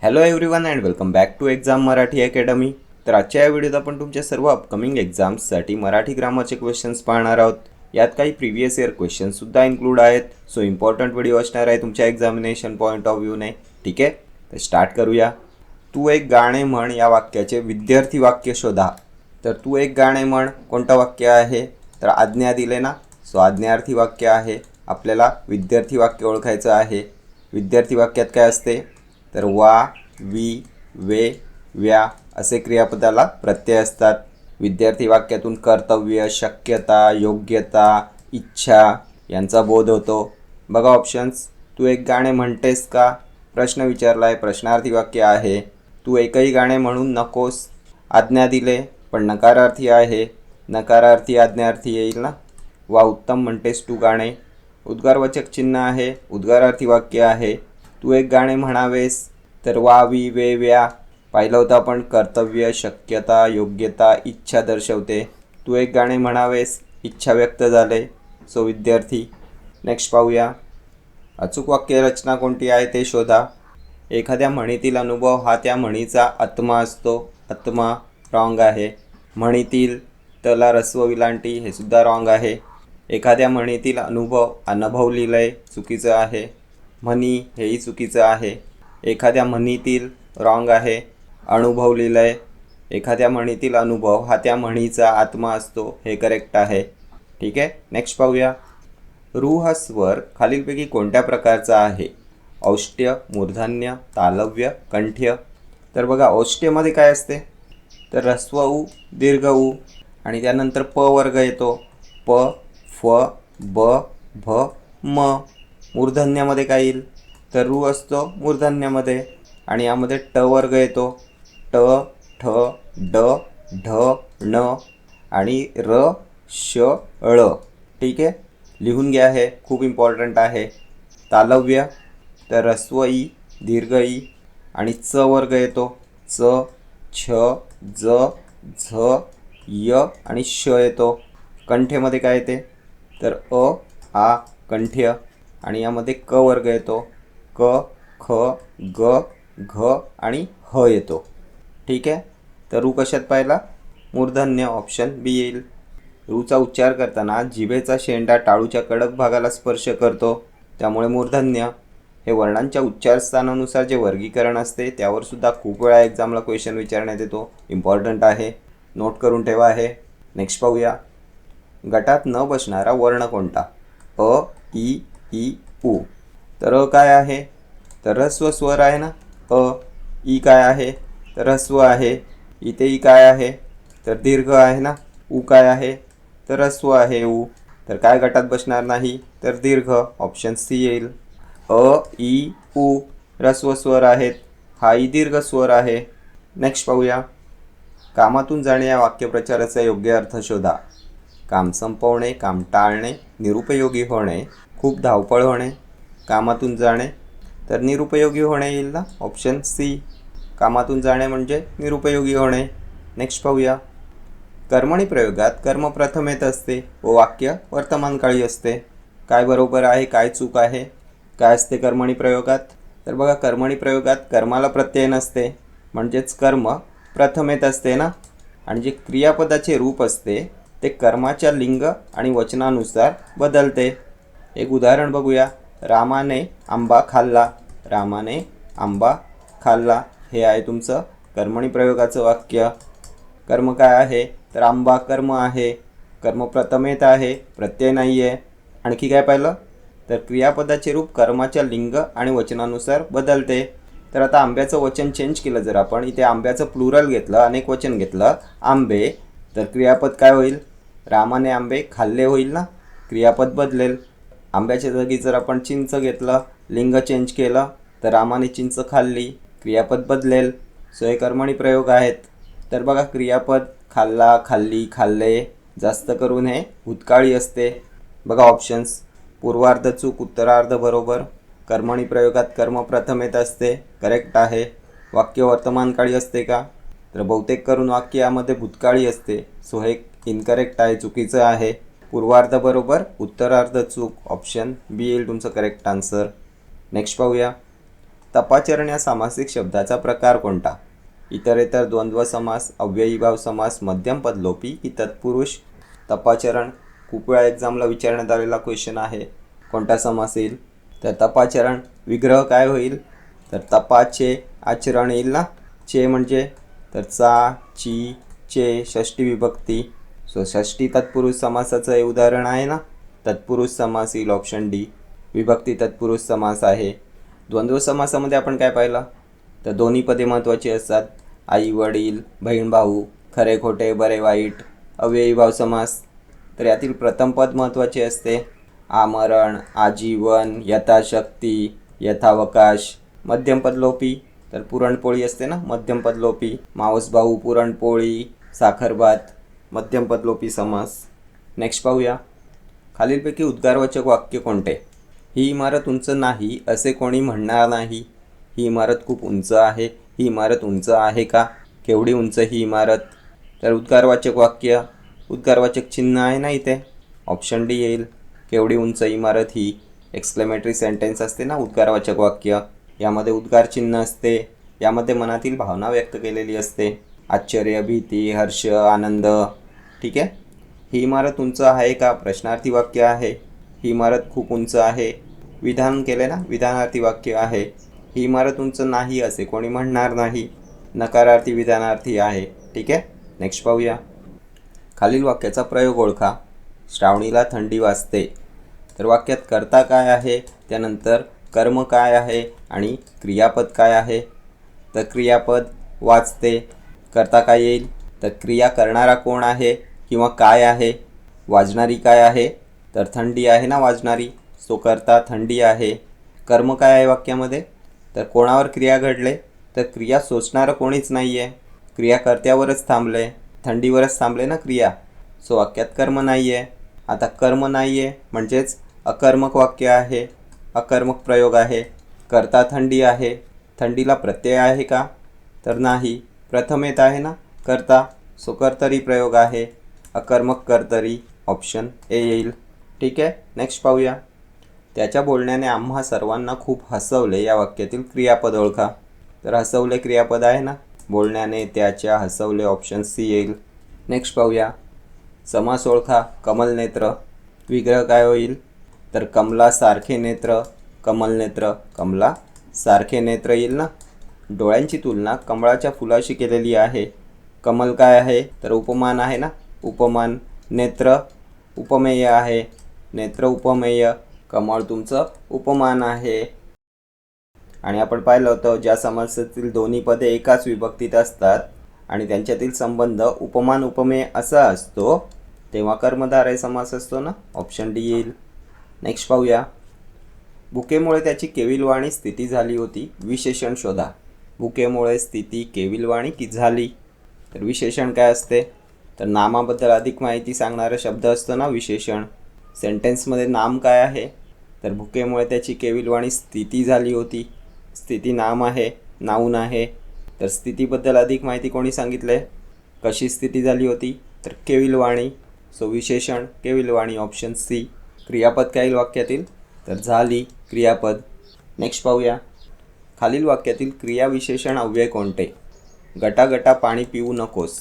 Hello everyone and welcome back to exam Marathi academy. तर आजच्या या व्हिडिओत आपण तुमच्या सर्व अपकमिंग एक्झाम्ससाठी मराठी ग्रामरचे क्वेश्चन्स पाहणार आहोत. यात काही प्रिव्हियस इयर क्वेश्चन्ससुद्धा इन्क्लूड आहेत. सो इम्पॉर्टंट व्हिडिओ असणार आहे तुमच्या एक्झामिनेशन पॉईंट ऑफ व्ह्यूने. ठीक आहे, तर स्टार्ट करूया. तू एक गाणे म्हण या वाक्याचे विद्यार्थी वाक्य शोधा. तर तू एक गाणे म्हण कोणतं वाक्य आहे? तर आज्ञा दिले ना, सो आज्ञार्थी वाक्य आहे. आपल्याला विद्यार्थी वाक्य ओळखायचं आहे. विद्यार्थी वाक्यात काय असते? तर वा, वी, वे, व्या असे क्रियापदाला प्रत्यय असतात. विद्यार्थी वाक्यातून कर्तव्य, शक्यता, योग्यता, इच्छा यांचा बोध होतो. बघा ऑप्शन्स. तू एक गाणे म्हणतेस का? प्रश्न विचारला आहे, प्रश्नार्थी वाक्य आहे. तू एकही गाणे म्हणून नकोस. आज्ञा दिले पण नकारार्थी आहे, नकारार्थी आज्ञार्थी येईल ना. वा उत्तम म्हणतेस तू गाणे, उद्गारवाचक चिन्ह आहे, उद्गारार्थी वाक्य आहे. तू एक गाणे म्हणावेस, तर वा, वी, वे, व्या पाहिलं होतं आपण. कर्तव्य, शक्यता, योग्यता, इच्छा दर्शवते. तू एक गाणे म्हणावेस, इच्छा व्यक्त झाले, सो विद्यार्थी. नेक्स्ट पाहूया. अचूक वाक्य रचना कोणती आहे ते शोधा. एखाद्या म्हणीतील अनुभव हा त्या म्हणीचा आत्मा असतो. आत्मा रॉंग आहे. म्हणीतील तला रस्व विलांटी हे सुद्धा रॉंग आहे. एखाद्या म्हणीतील अनुभव लिहिलंय, चुकीचं आहे. म्हणी हेही चुकीचं आहे. एखाद्या म्हणीतील रॉंग आहे, अनुभव लिहिलंय. एखाद्या म्हणीतील अनुभव हा त्या म्हणीचा आत्मा असतो, हे करेक्ट आहे. ठीक आहे, नेक्स्ट पाहूया. रू हा स्वर खालीलपैकी कोणत्या प्रकारचा आहे? औष्ट्य, मूर्धन्य, तालव्य, कंठ्य. तर बघा औष्ट्यमध्ये काय असते? तर ऱ्हस्व उ, दीर्घ उ आणि त्यानंतर प वर्ग येतो. प, फ, ब, भ, म. मूर्धन्यामध्ये काय येईल? तर रू असतो मूर्धन्यामध्ये आणि यामध्ये ट वर्ग येतो. ट, ठ, ड, ढ, ण आणि र, श, ळ. ठीक आहे, लिहून घ्या, हे खूप इम्पॉर्टंट आहे. तालव्य तर ऱ्हस्व ई, दीर्घ ई आणि च वर्ग येतो. च, छ, ज, झ, य आणि श येतो. कंठ्यमध्ये काय येते? तर अ, आ, कंठ्य आणि यामध्ये क वर्ग येतो. क, ख, ग, घ आणि ह येतो. ठीक आहे, तर रू कशात पाहिला? मूर्धन्य, ऑप्शन बी येईल. रूचा उच्चार करताना जिभेचा शेंडा टाळूच्या कडक भागाला स्पर्श करतो, त्यामुळे मूर्धन्य. हे वर्णांच्या उच्चारस्थानानुसार जे वर्गीकरण असते त्यावर सुद्धा खूप वेळा एक्झामला क्वेश्चन विचारण्यात येतो. इम्पॉर्टंट आहे, नोट करून ठेवा आहे. नेक्स्ट पाहूया. गटात न बसणारा वर्ण कोणता? अ, इ, ई, उ. तर अ काय आहे? तर ऱ्हस्व स्वर आहे ना, अ. ई काय आहे? तर ऱ्हस्व आहे. इथे ई काय आहे? तर दीर्घ आहे ना. उ काय आहे? तर ऱ्हस्व आहे, उ. तर काय गटात बसणार नाही? तर दीर्घ, ऑप्शन सी येईल. अ, ई, उ ऱ्हस्व स्वर आहेत, हा ई दीर्घ स्वर आहे. नेक्स्ट पाहूया. कामातून जाणे या वाक्यप्रचाराचा योग्य अर्थ शोधा. काम संपवणे, काम टाळणे, निरुपयोगी होणे, खूप धावपळ होणे. कामातून जाणे तर निरुपयोगी होणे येईल ना, ऑप्शन सी. कामातून जाणे म्हणजे निरुपयोगी होणे. नेक्स्ट पाहूया. कर्मणी प्रयोगात कर्म प्रथम येत असते व वाक्य वर्तमानकाळी असते. काय बरोबर आहे, काय चूक आहे? काय असते कर्मणी प्रयोगात? तर बघा, कर्मणी प्रयोगात कर्माला प्रत्यय नसते, म्हणजेच कर्म प्रथम येत असते ना. आणि जे क्रियापदाचे रूप असते ते कर्माच्या लिंग आणि वचनानुसार बदलते. एक उदाहरण बघूया. रामाने आंबा खाल्ला. रामाने आंबा खाल्ला हे आहे तुमचं कर्मणी प्रयोगाचं वाक्य. कर्म काय आहे? तर आंबा कर्म आहे. कर्म प्रथम येत आहे, प्रत्यय नाही आहे. आणखी काय पाहिलं? तर क्रियापदाचे रूप कर्माच्या लिंग आणि वचनानुसार बदलते. तर आता आंब्याचं वचन चेंज केलं जर आपण, इथे आंब्याचं प्लुरल घेतलं, अनेक वचन घेतलं, आंबे, तर क्रियापद काय होईल? रामाने आंबे खाल्ले होईल ना, क्रियापद बदलेल. आंब्याच्या जागी जर आपण चिंच घेतलं, लिंग चेंज केलं, तर रामाने चिंच खाल्ली, क्रियापद बदलेल. सो हे कर्मणी प्रयोग आहेत. तर बघा, क्रियापद खाल्ला, खाल्ली, खाल्ले जास्त करून हे भूतकाळी असते. बघा ऑप्शन्स. पूर्वार्ध चूक, उत्तरार्ध बरोबर. कर्मणी प्रयोगात कर्म प्रथम येत असते, करेक्ट आहे. वाक्य वर्तमानकाळी असते का? तर बहुतेक करून वाक्य यामध्ये भूतकाळी असते, सो हे इनकरेक्ट आहे, चुकीचं आहे. पूर्वार्ध बरोबर, उत्तरार्ध चूक, ऑप्शन बी येईल तुमचं करेक्ट आन्सर. नेक्स्ट पाहूया. तपाचरण या सामासिक शब्दाचा प्रकार कोणता? इतरेतर, द्वंद्व समास, अव्ययीभाव समास, मध्यमपद लोपी की तत्पुरुष? तपाचरण खूप वेळा एक्झामला विचारण्यात आलेला क्वेश्चन आहे. कोणता समास येईल? तर तपाचरण. विग्रह काय होईल? तर तपाचे आचरण येईल ना. चे म्हणजे तर चा, ची, चे षष्टी विभक्ती. सो षष्टी तत्पुरुष समासाचं हे उदाहरण आहे ना. तत्पुरुष समास येईल ऑप्शन डी. विभक्ती तत्पुरुष समास आहे. द्वंद्व समासामध्ये आपण काय पाहिलं? तर दोन्ही पदे महत्त्वाची असतात. आई वडील, बहीण भाऊ, खरे खोटे, बरे वाईट. अव्ययीभाव समास, तर यातील प्रथम पद महत्त्वाचे असते. आमरण, आजीवन, यथाशक्ती, यथावकाश. मध्यमपद लोपी, तर पुरणपोळी असते ना, मध्यमपद लोपी. मावस भाऊ, पुरणपोळी, साखरभात. मध्यमपद लोपी समास. नेक्स्ट पाहूया. खालीलपैकी उद्गारवाचक वाक्य कोणते? ही इमारत उंच नाही असे कोणी म्हणणार नाही. ही इमारत खूप उंच आहे. ही इमारत उंच आहे का? केवढी उंच ही इमारत? तर उद्गारवाचक वाक्य, उद्गारवाचक चिन्ह आहे ना इथे, ऑप्शन डी येईल. केवढी उंच इमारत ही एक्सक्लेमेटरी सेंटेन्स असते ना, उद्गारवाचक वाक्य. यामध्ये उद्गार चिन्ह असते. यामध्ये मनातील भावना व्यक्त केलेली असते. आश्चर्य, भीती, हर्ष, आनंद. ठीक आहे. ही इमारत उंच आहे का? प्रश्नार्थी वाक्य आहे. ही इमारत खूप उंच आहे. विधान केले ना, विधानार्थी वाक्य आहे. ही इमारत उंच नाही असे कोणी म्हणणार नाही. नकारार्थी विधानार्थी आहे. ठीक आहे. नेक्स्ट पाहूया. खालील वाक्याचा प्रयोग ओळखा. श्रावणीला थंडी वाजते. तर वाक्यात कर्ता काय आहे, त्यानंतर कर्म काय आहे आणि क्रियापद काय आहे? तर क्रियापद वाजते. कर्ता काय येईल? तर क्रिया करणारा कोण आहे किंवा काय आहे? वाजणारी काय आहे? तर थंडी आहे ना वाजणारी. सो कर्ता थंडी आहे. कर्म काय आहे वाक्यामध्ये? तर कोणावर क्रिया घडले? तर क्रिया सोचणारं कोणीच नाही आहे. क्रिया कर्त्यावरच थांबले, थंडीवरच थांबले ना क्रिया. सो वाक्यात कर्म नाही आहे. आता कर्म नाही आहे म्हणजेच अकर्मक वाक्य आहे, अकर्मक प्रयोग आहे. कर्ता थंडी आहे. थंडीला प्रत्यय आहे का? तर नाही. प्रथम येत आहे ना कर्ता. सो कर्तरी प्रयोग आहे. अकर्मक कर्तरी. ऑप्शन ए येईल. ठीक आहे. नेक्स्ट पाहूया. त्याच्या बोलण्याने आम्हा सर्वांना खूप हसवले या वाक्यातील क्रियापद ओळखा. तर हसवले क्रियापद आहे ना. बोलण्याने, त्याच्या, हसवले. ऑप्शन सी येईल. नेक्स्ट पाहूया. समास ओळखा. कमलनेत्र. विग्रह काय होईल? तर कमला सारखे नेत्र, कमलनेत्र. कमला सारखे नेत्र येईल ना. डोळ्यांची तुलना कमळाच्या फुलाशी केलेली आहे. कमल काय आहे? तर उपमान आहे ना. उपमान. नेत्र उपमेय आहे. नेत्र उपमेय. कमळ तुमचं उपमान आहे. आणि आपण पाहिलं होतं ज्या समासातील दोन्ही पदे एकाच विभक्तीत असतात आणि त्यांच्यातील संबंध उपमान उपमेय असा असतो तेव्हा कर्मधारय समास असतो ना. ऑप्शन डी येईल. नेक्स्ट पाहूया. भुकेमुळे त्याची केविलवाणी स्थिती झाली होती. विशेषण शोधा. भुकेमुळे स्थिती केविलवाणी की झाली? तर विशेषण काय असते? तर नामाबद्दल अधिक माहिती सांगणारा शब्द असतो ना विशेषण. सेंटेन्समध्ये नाम काय आहे? तर भुकेमुळे त्याची केविलवाणी स्थिती झाली होती. स्थिती नाम आहे, नाऊन आहे. तर स्थितीबद्दल अधिक माहिती कोणी सांगितले? कशी स्थिती झाली होती? तर केविलवाणी. सो विशेषण केविलवाणी. Option C. क्रियापद काय येईल वाक्यातील? तर झाली क्रियापद. नेक्स्ट पाहूया. खालील वाक्यातील क्रियाविशेषण अव्यय कोणते? गटागटा पाणी पिऊ नकोस.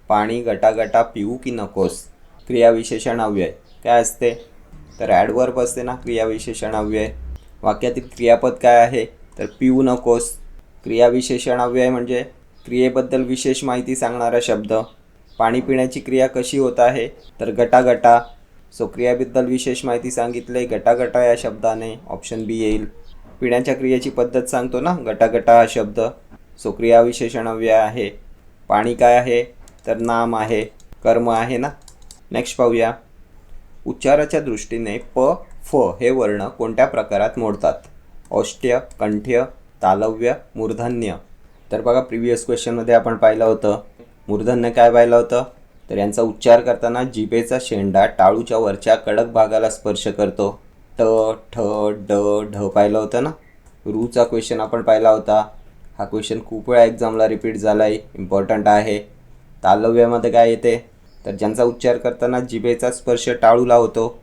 पाणी गटागटा पिऊ की नकोस? क्रियाविशेषण अव्यय काय असते? तर ॲडवर्ब असते ना क्रियाविशेषण अव्यय. वाक्यातील क्रियापद काय आहे? तर पिऊ नकोस. क्रियाविशेषण अव्यय म्हणजे क्रियेबद्दल विशेष माहिती सांगणारा शब्द. पाणी पिण्याची क्रिया कशी होत आहे? तर गटागटा. सो क्रियाबद्दल विशेष माहिती सांगितले गटागटा या शब्दाने. ऑप्शन बी येईल. पिण्याच्या क्रियेची पद्धत सांगतो ना गटागटा हा शब्द. सो क्रियाविशेषण अव्यय आहे. पाणी काय आहे? तर नाम आहे, कर्म आहे ना. नेक्स्ट पाहूया. उच्चाराच्या दृष्टीने प, फ हे वर्ण कोणत्या प्रकारात मोडतात? औष्ट्य, कंठ्य, तालव्य, मूर्धन्य. तर बघा प्रिव्हियस क्वेश्चनमध्ये आपण पाहिलं होतं. मूर्धन्य काय पाहिलं होतं? तर यांचा उच्चार करताना जिभेचा शेंडा टाळूच्या वरच्या कडक भागाला स्पर्श करतो. ट, ठ, ड, ढ पाहिलं होतं ना. रूचा क्वेश्चन आपण पाहिला होता. हा क्वेश्चन खूप वेळा एक्झामला रिपीट झाला आहे, इम्पॉर्टंट आहे. तालव्यामध्ये काय येते? तर ज्यांचा उच्चार करताना जिभेचा स्पर्श टाळूला होतो.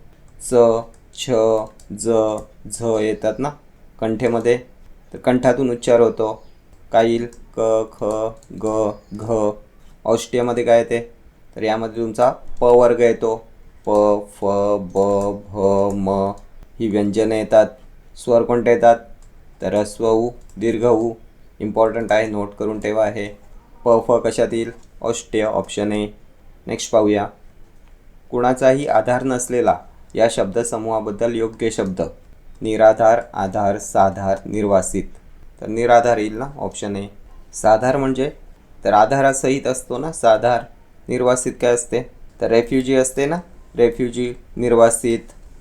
च, छ, ज, झ येतात ना. कंठेमध्ये तर कंठातून उच्चार होतो. काय येईल? क, ख, ग, घ. औष्ठ्यामध्ये काय येते? तर यामध्ये तुमचा प वर्ग येतो. प, फ, ब, भ, म ही व्यंजने येतात. स्वर कोणते येतात? तर ह्रस्व उ, दीर्घ उ. इम्पॉर्टंट आहे, नोट करून ठेवा आहे. प, फ कशात येईल? औष्ठ्य, ऑप्शन ए. नेक्स्ट पाहूया. कुणाचाही आधार नसलेला या शब्दसमूहाबद्दल योग्य शब्द. निराधार, आधार, साधार, निर्वासित. तर निराधार येईल ना, ऑप्शन ए. साधार म्हणजे तर आधारासहित असतो ना साधार. निर्वासित काय असते? तर रेफ्युजी असते ना, रेफ्युजी, निर्वासित,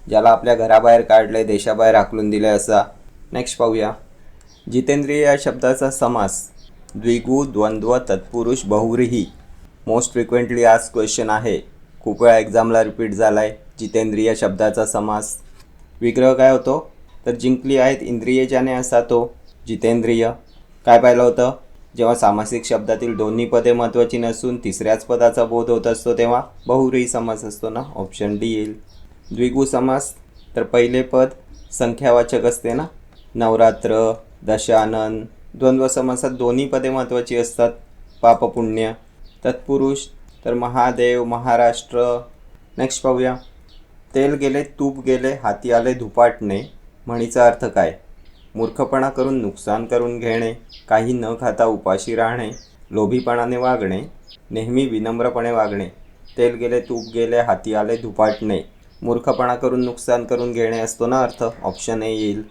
ज्याला आपल्या घराबाहेर काढले, देशाबाहेर हाकलून दिले असा. नेक्स्ट पाहूया. जितेंद्रिय या शब्दाचा समास. द्विगु, द्वंद्व, तत्पुरुष, बहुव्रीही. मोस्ट फ्रिक्वेंटली आज क्वेश्चन आहे, खूप वेळा एक्झामला रिपीट झाला आहे. जितेंद्रिय शब्दाचा समास. विग्रह काय होतो? तर जिंकली आहेत इंद्रिये ज्याने असा तो जितेंद्रिय. काय पाहिलं होतं? जेव्हा सामासिक शब्दातील दोन्ही पदे महत्त्वाची नसून तिसऱ्याच पदाचा बोध होत असतो तेव्हा बहुव्रीही समास असतो ना, ऑप्शन डी येईल. द्विगु समास. तर पहिले पद संख्यावाचक असते ना, नवरात्र, दशानन. द्वंद्व समासात दोन्ही पदे महत्त्वाची असतात, पापपुण्य. तत्पुरुष तर महादेव, महाराष्ट्र. नेक्स्ट पाहूया. तेल गेले, तूप गेले, हाती आले धुपाटणे. म्हणीचा अर्थ काय? मूर्खपणा करून नुकसान करून घेणे, काही न खाता उपाशी राहणे, लोभीपणाने वागणे, नेहमी विनम्रपणे वागणे. तेल गेले, तूप गेले, हाती आले धुपाटणे. मूर्खपणा करून नुकसान करून घेणे असतो ना अर्थ, ऑप्शन ए येईल.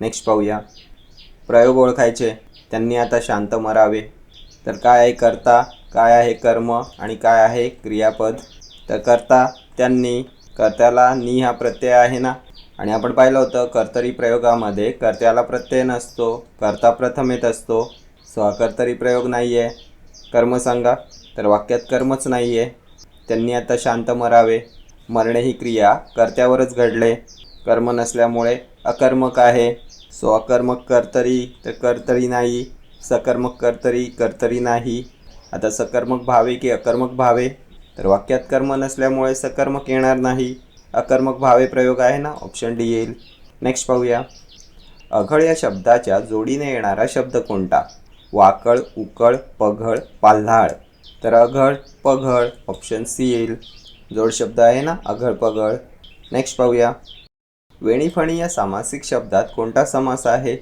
नेक्स्ट पाहूया. प्रयोग ओळखायचे. त्यांनी आता शांत मरावे. तर काय आहे कर्ता, काय आहे कर्म आणि काय आहे क्रियापद? तर कर्ता त्यांनी, कर्त्याला नी हा प्रत्यय आहे ना, आणि आपण पाहिलं होतं कर्तरी प्रयोगामध्ये कर्त्याला प्रत्यय नसतो, कर्ता प्रथम येत असतो. कर्तरी प्रयोग नाही आहे. कर्म सांगा. तर वाक्यात कर्मच नाही आहे. त्यांनी आता शांत मरावे. मरणे ही क्रिया कर्त्यावरच घडले. कर्म नसल्यामुळे अकर्मक आहे. अकर्मक कर्तरी तर कर्तरी नाही. सकर्मक कर्तरी कर्तरी नाही. आता सकर्मक भावे की अकर्मक भावे? तर वाक्यात कर्म नसल्यामुळे सकर्मक येणार नाही. अकर्मक भावे प्रयोग आहे ना, ऑप्शन डी येईल. नेक्स्ट पाहूया. अघळ या शब्दाच्या जोडीने येणारा शब्द कोणता? वाकळ, उकळ, पघळ, पाल्हाळ. तर अघळ, पघळ, ऑप्शन सी येईल. जोड शब्द आहे ना, अघळ, पघळ. नेक्स्ट पाहूया. वेणीफणी या सामासिक शब्दात कोणता समास आहे?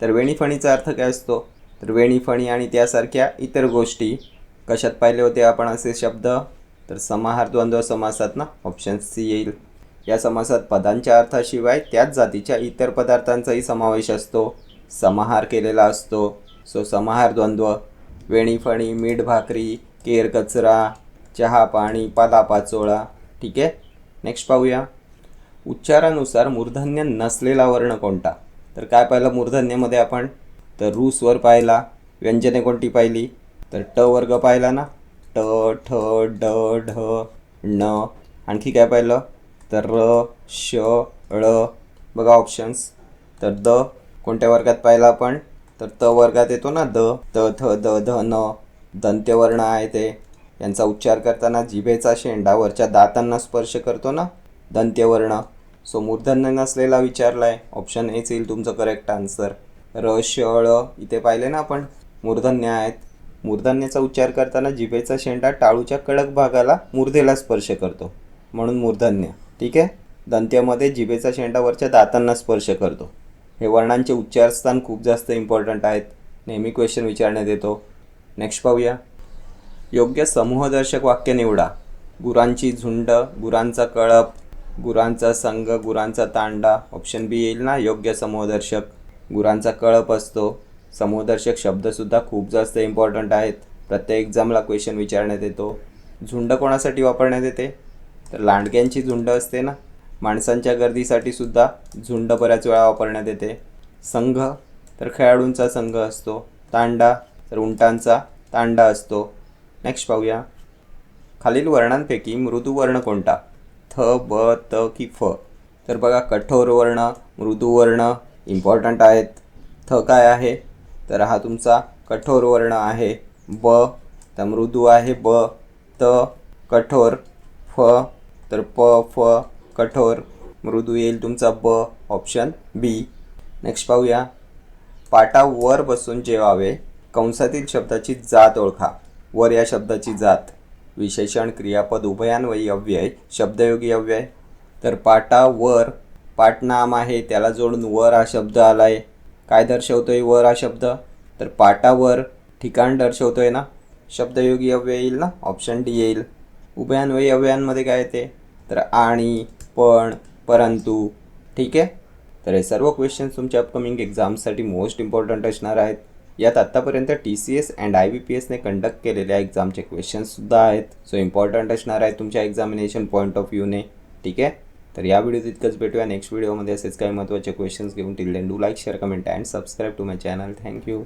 तर वेणीफणीचा अर्थ काय असतो? तर वेणीफणी आणि त्यासारख्या इतर गोष्टी. कशात पाहिले होते आपण असे शब्द? तर समाहार द्वंद्व समासात ना, ऑप्शन सी येईल. या समासात पदांच्या अर्थाशिवाय त्याच जातीच्या इतर पदार्थांचाही समावेश असतो, समाहार केलेला असतो. समाहार द्वंद्व. वेणीफणी, मीठ भाकरी, केर कचरा, चहा पाणी, पालापाचोळा. ठीक आहे. नेक्स्ट पाहूया. उच्चारानुसार मूर्धन्य नसलेला वर्ण कोणता? तर काय पाहिलं मूर्धन्यमध्ये आपण? तर रू स्वर पाहिला. व्यंजने कोणती पाहिली? तर ट वर्ग पाहिला ना, ट, ठ, ड, ढ, ण. आणखी काय पाहिलं? तर र, श, ळ. बघा ऑप्शन्स. तर द कोणत्या वर्गात पाहिला आपण? तर त वर्गात येतो ना, द, त, थ, द, ध, न. दंत्यवर्ण आहे ते. यांचा उच्चार करताना जिभेचा शेंडा वरच्या दातांना स्पर्श करतो ना, दंत्यवर्ण. मूर्धन्य नसलेला विचारला आहे, ऑप्शन एच येईल तुमचं करेक्ट आन्सर. र, श, ळ इथे पाहिले ना आपण, मूर्धन्य आहेत. मूर्धन्याचा उच्चार करताना जिभेचा शेंडा टाळूच्या कडक भागाला मूर्धेला स्पर्श करतो, म्हणून मूर्धन्य. ठीक आहे. दंत्यामध्ये जिभेचा शेंडा वरच्या दातांना स्पर्श करतो. हे वर्णांचे उच्चारस्थान खूप जास्त इम्पॉर्टंट आहेत, नेहमी क्वेश्चन विचारण्यात येतो. नेक्स्ट पाहूया. योग्य समूहदर्शक वाक्य निवडा. गुरांची झुंड, गुरांचा कळप, गुरांचा संघ, गुरांचा तांडा. ऑप्शन बी येईल ना, योग्य समूहदर्शक. गुरांचा कळप असतो. समूहदर्शक शब्दसुद्धा खूप जास्त इम्पॉर्टंट आहेत, प्रत्येक एक्झामला क्वेश्चन विचारण्यात येतो. झुंड कोणासाठी वापरण्यात येते? तर लांडग्यांची झुंड असते ना, माणसांच्या गर्दीसाठी सुद्धा झुंड बऱ्याच वेळा वापरण्यात येते. संघ तर खेळाडूंचा संघ असतो. तांडा तर उंटांचा तांडा असतो. नेक्स्ट पाहूया. खालील वर्णांपैकी मृदू वर्ण कोणता? थ, ब, त की फ? तर बघा कठोर वर्ण, मृदू वर्ण इम्पॉर्टंट आहेत. थ काय आहे? तर हा तुमचा कठोर वर्ण आहे. ब तर मृदू आहे ब. त कठोर. फ तर प, फ कठोर. मृदू येईल तुमचा ब, ऑप्शन बी. नेक्स्ट पाहूया. पाटावर बसून जेवावे. कंसातील शब्दाची जात ओळखा. वर या शब्दाची जात. विशेषण, क्रियापद, उभयान्वयी अव्यय, शब्दयोगी अव्यय. तर पाटावर, पाट नाम आहे त्याला जोडून वर हा शब्द आलाय. काय दर्शवतोय वर हा शब्द? तर पाटावर ठिकाण दर्शवतोय ना. शब्दयोगी अव्यय येईल ना, ऑप्शन डी येईल. उभयान्वयी अव्ययांमध्ये काय येते? तर आणि, पण, परंतु. ठीक आहे. तर हे सर्व क्वेश्चन्स तुमच्या अपकमिंग एक्झाम्ससाठी मोस्ट इम्पॉर्टंट असणार आहेत. यात आत्तापर्यंत TCS अँड IBPSने कंडक्ट केलेल्या एक्झामचे क्वेश्चन्ससुद्धा आहेत. सो इम्पॉर्टंट असणार आहेत तुमच्या एक्झामिनेशन पॉईंट ऑफ व्ह्यूने. ठीक आहे. तर या व्हिडिओत इतकंच. भेटूया नेक्स्ट व्हिडिओमध्ये असेच काही महत्त्वाचे क्वेश्चन्स घेऊन. Till then do like, share, comment and subscribe to my channel. Thank you.